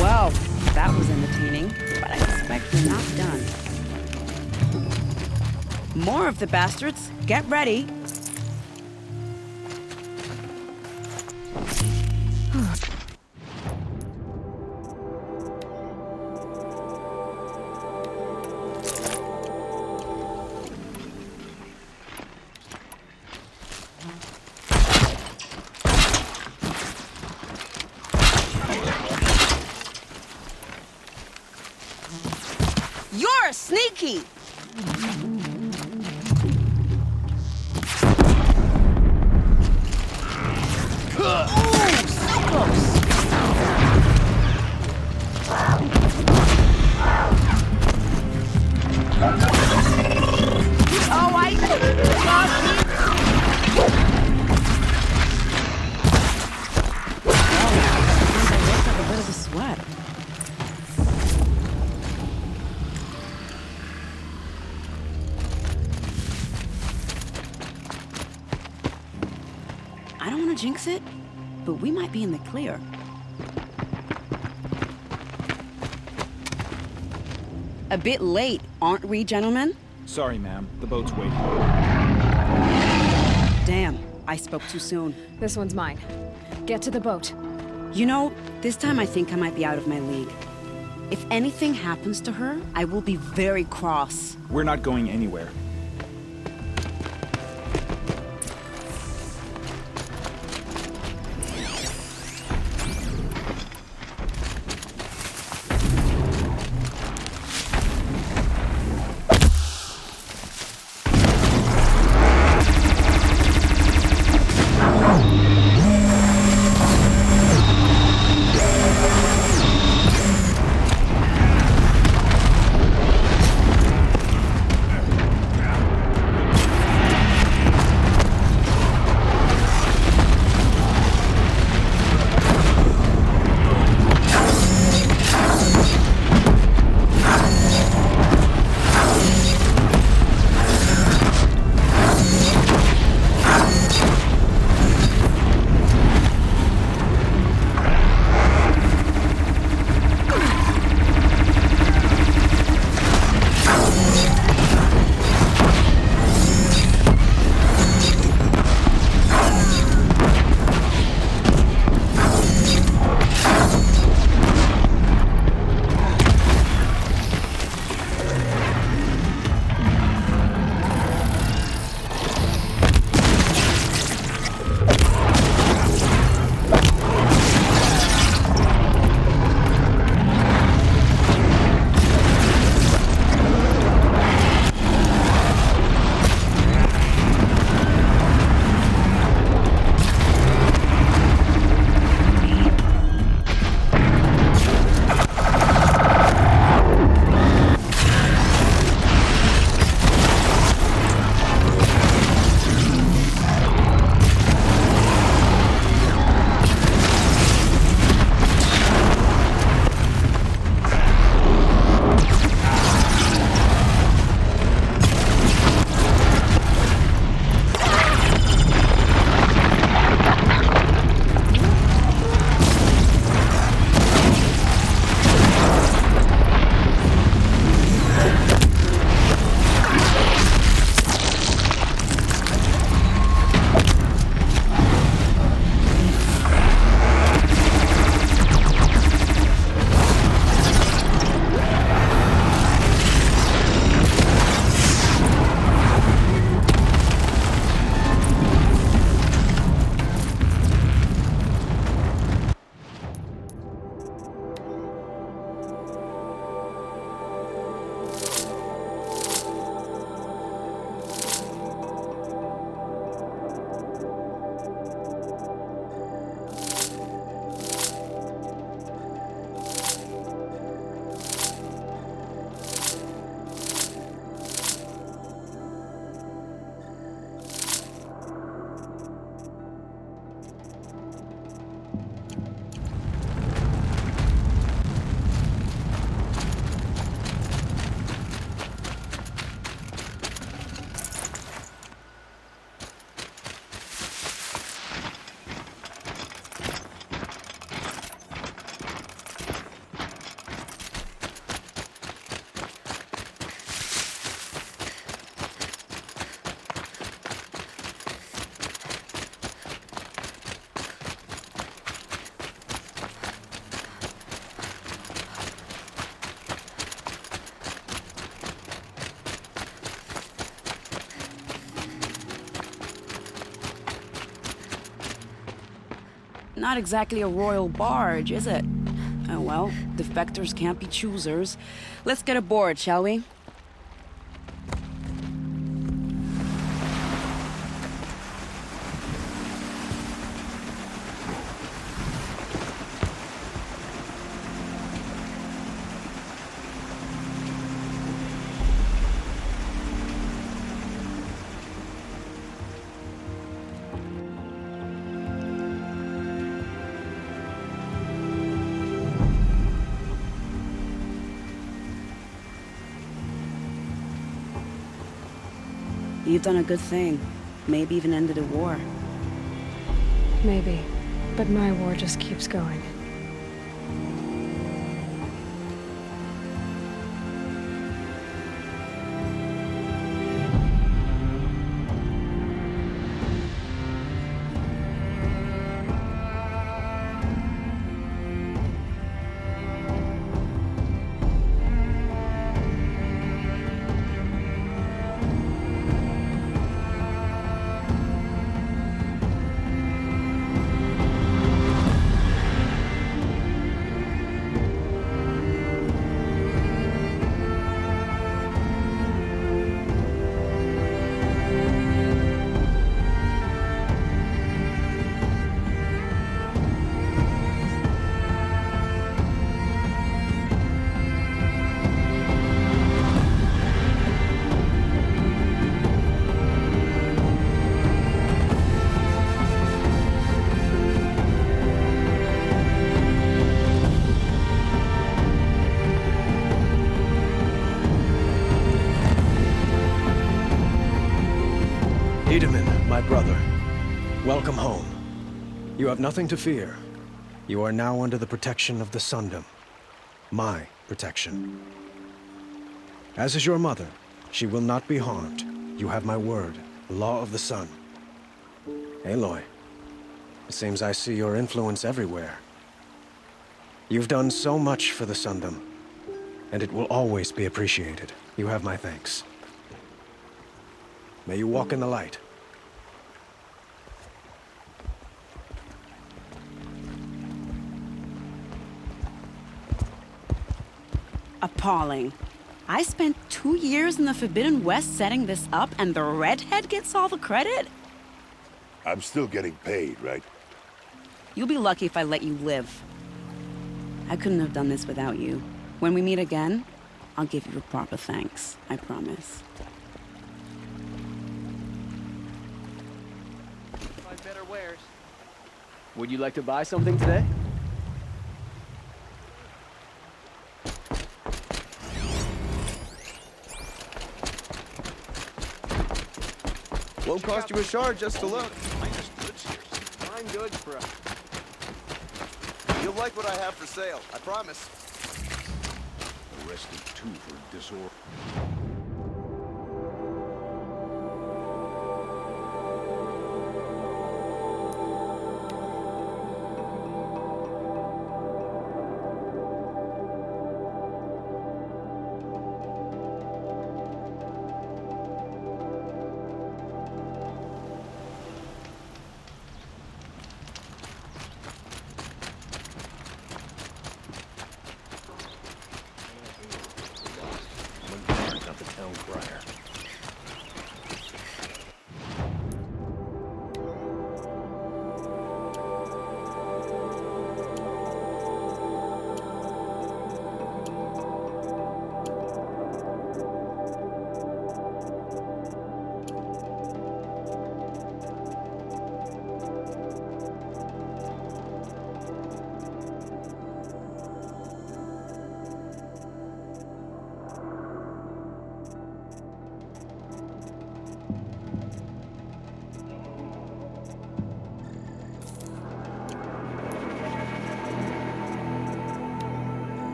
Well, that was entertaining, but I suspect we're not done. More of the bastards. Get ready. You're sneaky! Oh, so close! Oh, I Like a bit of a sweat. I don't want to jinx it, but we might be in the clear. A bit late, aren't we, gentlemen? Sorry, ma'am. The boat's waiting. Damn, I spoke too soon. This one's mine. Get to the boat. You know, this time I think I might be out of my league. If anything happens to her, I will be very cross. We're not going anywhere. Not exactly a royal barge, is it? Oh well, defectors can't be choosers. Let's get aboard, shall we? You've done a good thing. Maybe even ended a war. Maybe. But my war just keeps going. Itamen, my brother, welcome home. You have nothing to fear. You are now under the protection of the Sundom. My protection. As is your mother, she will not be harmed. You have my word, the law of the sun. Aloy, it seems I see your influence everywhere. You've done so much for the Sundom, and it will always be appreciated. You have my thanks. May you walk in the light. Appalling. I spent 2 years in the Forbidden West setting this up, and the redhead gets all the credit? I'm still getting paid, right? You'll be lucky if I let you live. I couldn't have done this without you. When we meet again, I'll give you a proper thanks. I promise. Find better wares. Would you like to buy something today? Won't cost you a shard just to look. Fine goods for us. You'll like what I have for sale, I promise. Arrested 2 for disorder.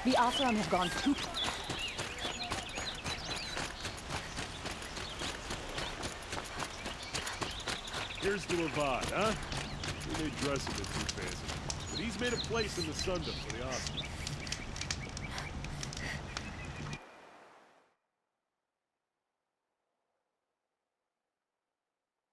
The Asram have gone too... Here's the Uthid, huh? He may dress a bit too fancy, but he's made a place in the Sundom for the Oscar.